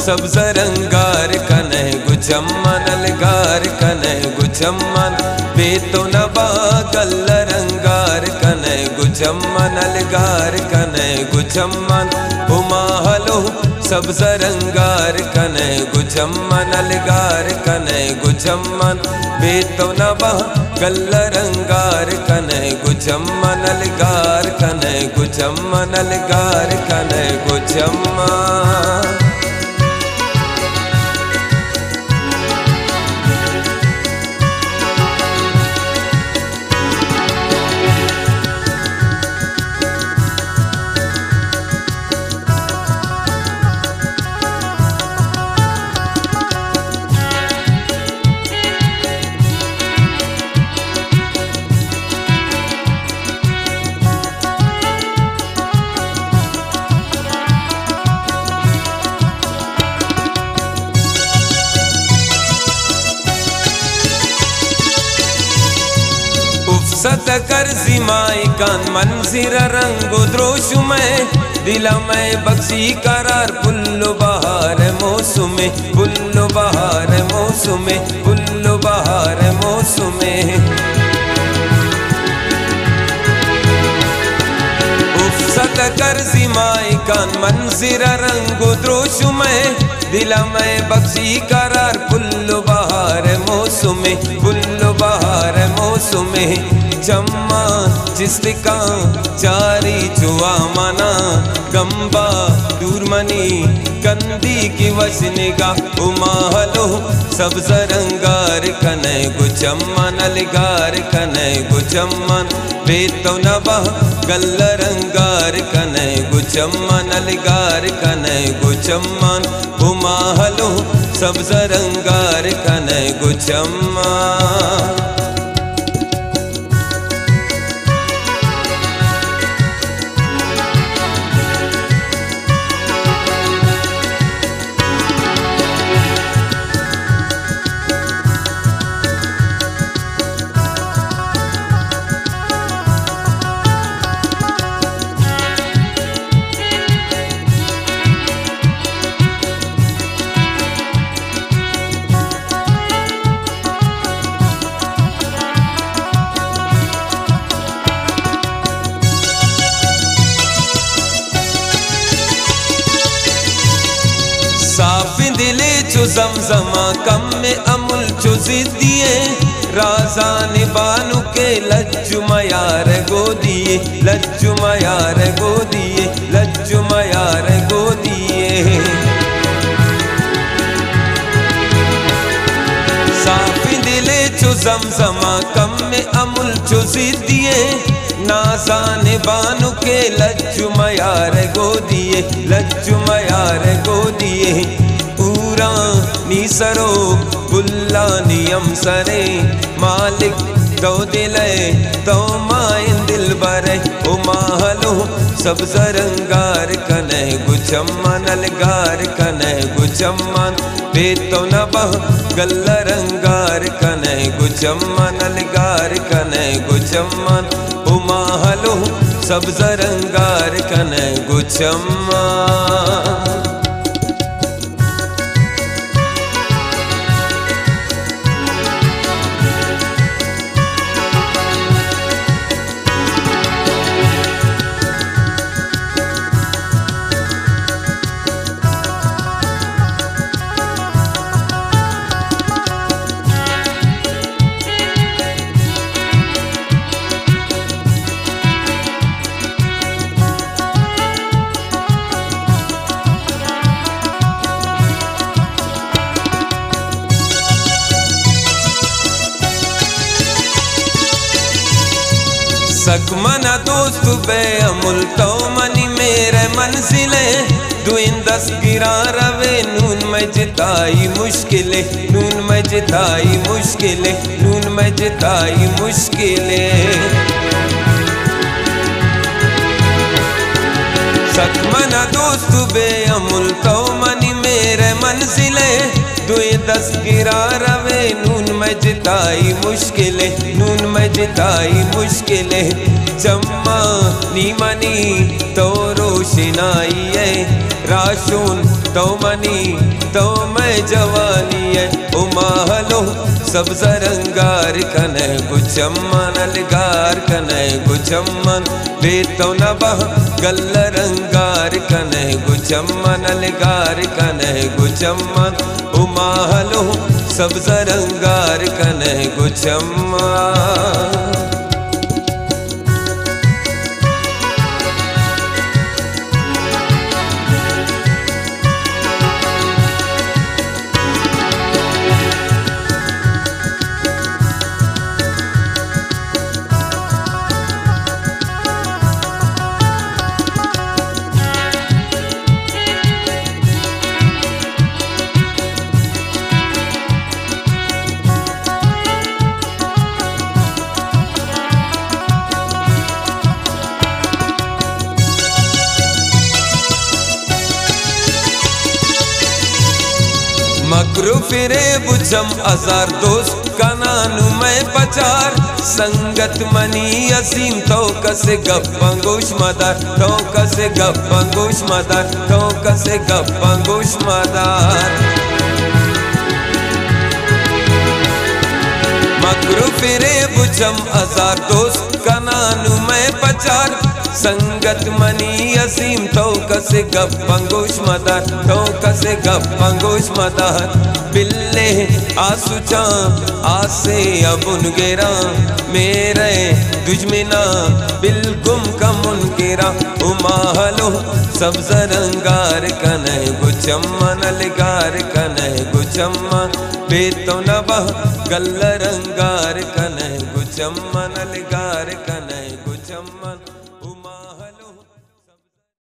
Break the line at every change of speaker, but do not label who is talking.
सब्ज रंगार कने गुचम्मन अलगार कने गुचम्मन बेतो नबा गल्ल रंगार कने गुचम्मन अलगार कने गुचम्मन उमा हलो सब्ज रंगार कने गुचम्मन अलगार कने गुचम्मन बेतो नबा गल्ल रंगार कने गुचम्मन अलगार कने गुचम्मन अलगार कने गुचम्मन। सत कर जिमाई कान मंजिर रंग द्रोश में दिल में बख्शी करार पुल्लो बहार मौसुमे पुल्लो बहार मौसुमे पुल्लो बहार मौसुमे सत कर जिमाई कान मंजिर रंग द्रोश में दिल में बख्शी करार पुल्लो बहार मौसुमे पुल्लो बहार मौसुमे जम्मा जिस्तिका चारी जुआ मना गंबा दूरमनी कंदी की वजनिगा उमाहलो सब्ज रंगार कने गुचम्मन अलगार कने गुचम्मन बेतो नबा गल्ल रंगार कने गुचम्मन अलगार कने गुचम्मन उमाहलो सब्ज रंगार कने गुचम्मन। साफी दिले चो जमजमा कम में अमुल चो जिद्दिए राजान बानु के लज्जु मयार गोदिए लज्जु मयार गोदिए लज्जु मयार गोदिए साफी दिले चो जमजमा कम में अमुल चो जिद्दिए नाजान बानु के लज्जु मयार गोदिए लज्जु मयार गोदिए पूरा नीसरो बुल्ला नियम सरे मालिक दो दिले दो माइन दिल बरे उमाहलो सब्ज रंगार कने गुचम्मन अलगार कने गुचम्मन बेतो नबा गल्ल रंगार कने गुचम्मन अलगार कने गुचम्मन उमाहलो सब्ज रंगार कने गुचम्मन। सकमना दोस्त बे अमुल तो मनी मेरे मंजिले दुइन दस गिरा रवे नून में जिताई मुश्किले नून में जिताई मुश्किले नून में जिताई मुश्किले सकमना दोस्त बे अमुल तो मनी मेरे मंजिले दुए दस गिरा रवे नून में जिताई मुश्किले, नून में जिताई मुश्किले। चम्मा नीमनी तो रोशनाई है, राशून तो मनी तो मैं जवानी है। उमाहलो सब्ज़ रंगार कने गुचम्मन अलगार कने गुचम्मन बेतो नबह गल्ल रंगार कने गुचम्मन अलगार कने गुचम्मन। उमाहलो सब्ज़ रंगार कने गुचम्मन। मकरू फिरे बुझम अजार दोस्त कनानु मैं पचार। संगत मनी असीम तो कसे गप्पंगोश मदार, तो कसे गप्पंगोश मदार, तो कसे गप्पंगोश मदार। मकरू फिरे बुझम अजार दोस्त कनानु मैं पचार। संगत मनी असीम तो कसे गप्पंगोश मदार, तो कसे गप्पंगोश मदार। बिल्ले आसुचा आसे अबुन गेरा मेरे दुजमिना बिल्कुम कमुन गेरा। उमाहलो सब्ज़ रंगार कने गुचम्मन अलगार कने गुचम्मन बेतो नबह गल्ल रंगार कने गुचम्मन अलगार कने गुचम्मन।